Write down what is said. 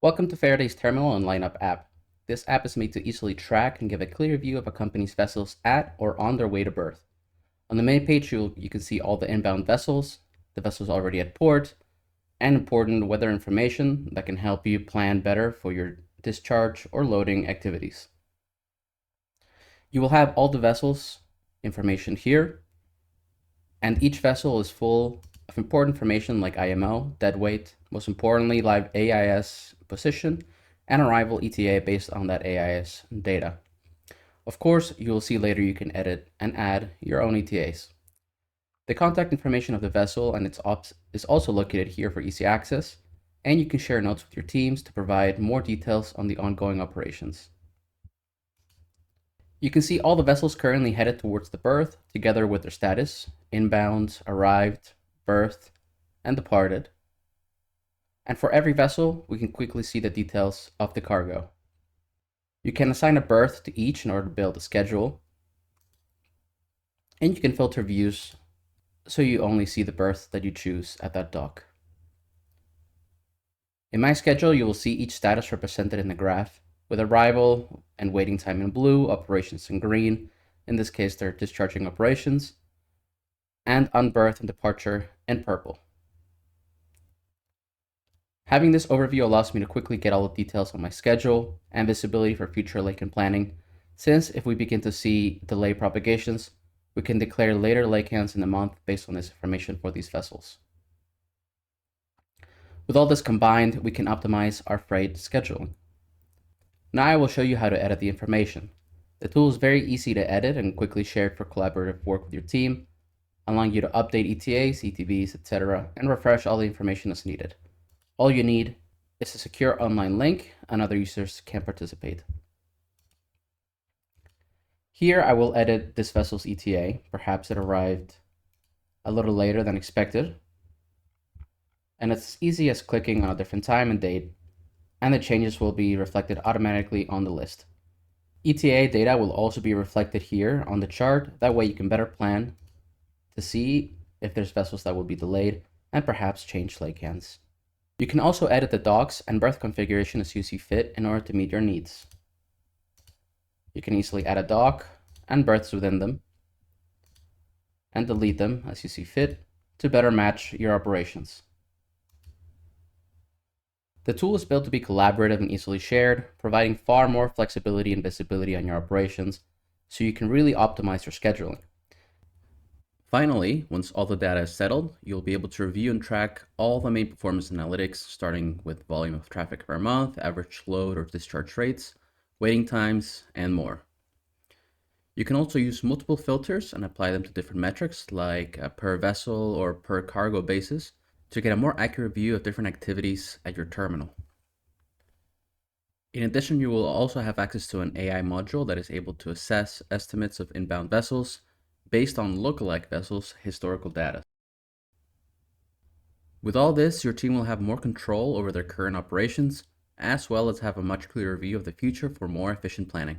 Welcome to Faraday's Terminal and Lineup app. This app is made to easily track and give a clear view of a company's vessels at or on their way to berth. On the main page, you can see all the inbound vessels, the vessels already at port, and important weather information that can help you plan better for your discharge or loading activities. You will have all the vessels information here, and each vessel is full of important information like IMO, deadweight, most importantly, live AIS position, and arrival ETA based on that AIS data. Of course, you will see later you can edit and add your own ETAs. The contact information of the vessel and its ops is also located here for easy access, and you can share notes with your teams to provide more details on the ongoing operations. You can see all the vessels currently headed towards the berth, together with their status, inbound, arrived, berthed, and departed. And for every vessel, we can quickly see the details of the cargo. You can assign a berth to each in order to build a schedule. And you can filter views so you only see the berth that you choose at that dock. In my schedule, you will see each status represented in the graph, with arrival and waiting time in blue, operations in green, in this case they're discharging operations, and unberth and departure in purple. Having this overview allows me to quickly get all the details on my schedule and visibility for future laycan planning, since if we begin to see delay propagations, we can declare later laycans in the month based on this information for these vessels. With all this combined, we can optimize our freight scheduling. Now I will show you how to edit the information. The tool is very easy to edit and quickly shared for collaborative work with your team, allowing you to update ETAs, ETVs, etc., and refresh all the information as needed. All you need is a secure online link and other users can participate. Here I will edit this vessel's ETA. Perhaps it arrived a little later than expected. And it's as easy as clicking on a different time and date, and the changes will be reflected automatically on the list. ETA data will also be reflected here on the chart. That way you can better plan to see if there's vessels that will be delayed and perhaps change laycans. You can also edit the docks and berth configuration as you see fit in order to meet your needs. You can easily add a dock and berths within them and delete them as you see fit to better match your operations. The tool is built to be collaborative and easily shared, providing far more flexibility and visibility on your operations, so you can really optimize your scheduling. Finally, once all the data is settled, you'll be able to review and track all the main performance analytics, starting with volume of traffic per month, average load or discharge rates, waiting times, and more. You can also use multiple filters and apply them to different metrics, like a per vessel or per cargo basis, to get a more accurate view of different activities at your terminal. In addition, you will also have access to an AI module that is able to assess estimates of inbound vessels based on lookalike vessels' historical data. With all this, your team will have more control over their current operations, as well as have a much clearer view of the future for more efficient planning.